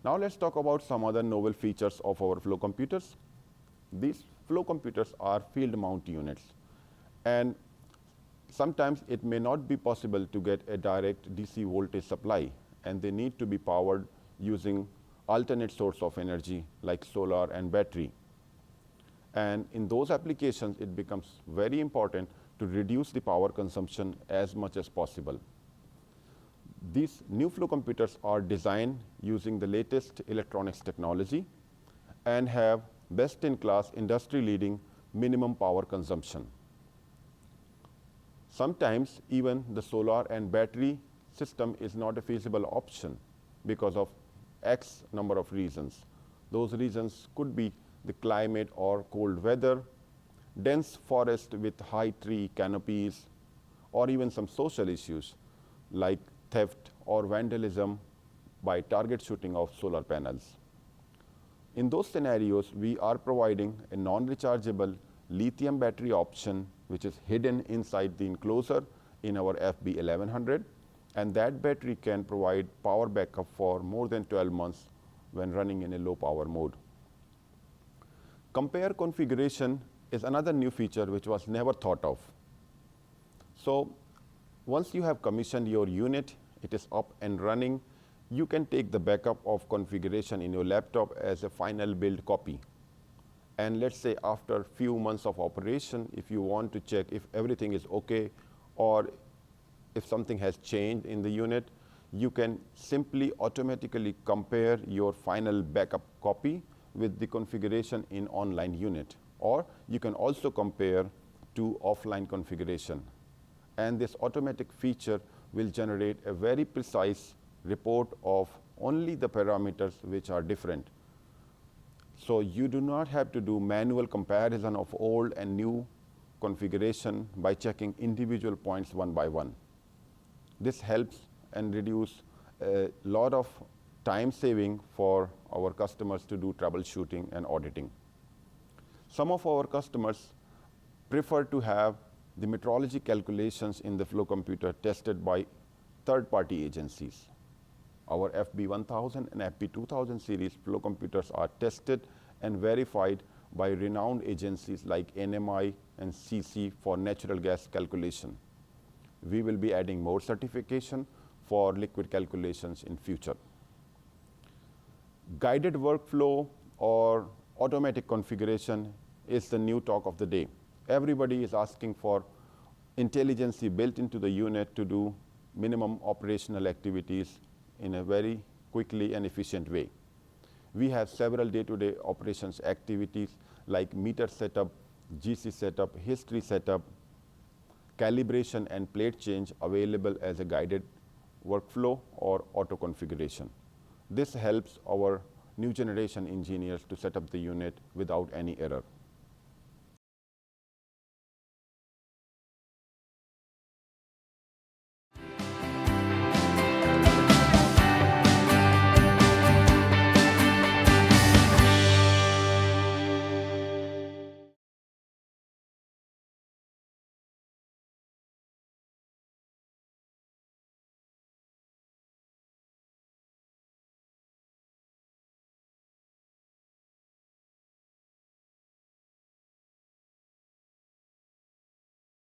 Now let's talk about some other novel features of our flow computers. These flow computers are field mount units, and sometimes it may not be possible to get a direct DC voltage supply, and they need to be powered using alternate source of energy like solar and battery. And in those applications, it becomes very important to reduce the power consumption as much as possible. These new flow computers are designed using the latest electronics technology and have best-in-class industry-leading minimum power consumption. Sometimes even the solar and battery system is not a feasible option because of X number of reasons. Those reasons could be the climate or cold weather, dense forest with high tree canopies, or even some social issues like theft or vandalism by target shooting of solar panels. In those scenarios, we are providing a non-rechargeable lithium battery option which is hidden inside the enclosure in our FB1100, and that battery can provide power backup for more than 12 months when running in a low power mode. Compare configuration is another new feature which was never thought of. So once you have commissioned your unit, it is up and running, you can take the backup of configuration in your laptop as a final build copy. And let's say after few months of operation, if you want to check if everything is okay or if something has changed in the unit, you can simply automatically compare your final backup copy with the configuration in online unit. Or you can also compare to offline configuration. And this automatic feature will generate a very precise report of only the parameters which are different. So you do not have to do manual comparison of old and new configuration by checking individual points one by one. This helps and reduce a lot of time saving for our customers to do troubleshooting and auditing. Some of our customers prefer to have the metrology calculations in the flow computer tested by third-party agencies. Our FB1000 and FB2000 series flow computers are tested and verified by renowned agencies like NMI and CC for natural gas calculation. We will be adding more certification for liquid calculations in future. Guided workflow or automatic configuration is the new talk of the day. Everybody is asking for intelligence built into the unit to do minimum operational activities in a very quickly and efficient way. We have several day-to-day operations activities like meter setup, GC setup, history setup, calibration and plate change available as a guided workflow or auto configuration. This helps our new generation engineers to set up the unit without any error.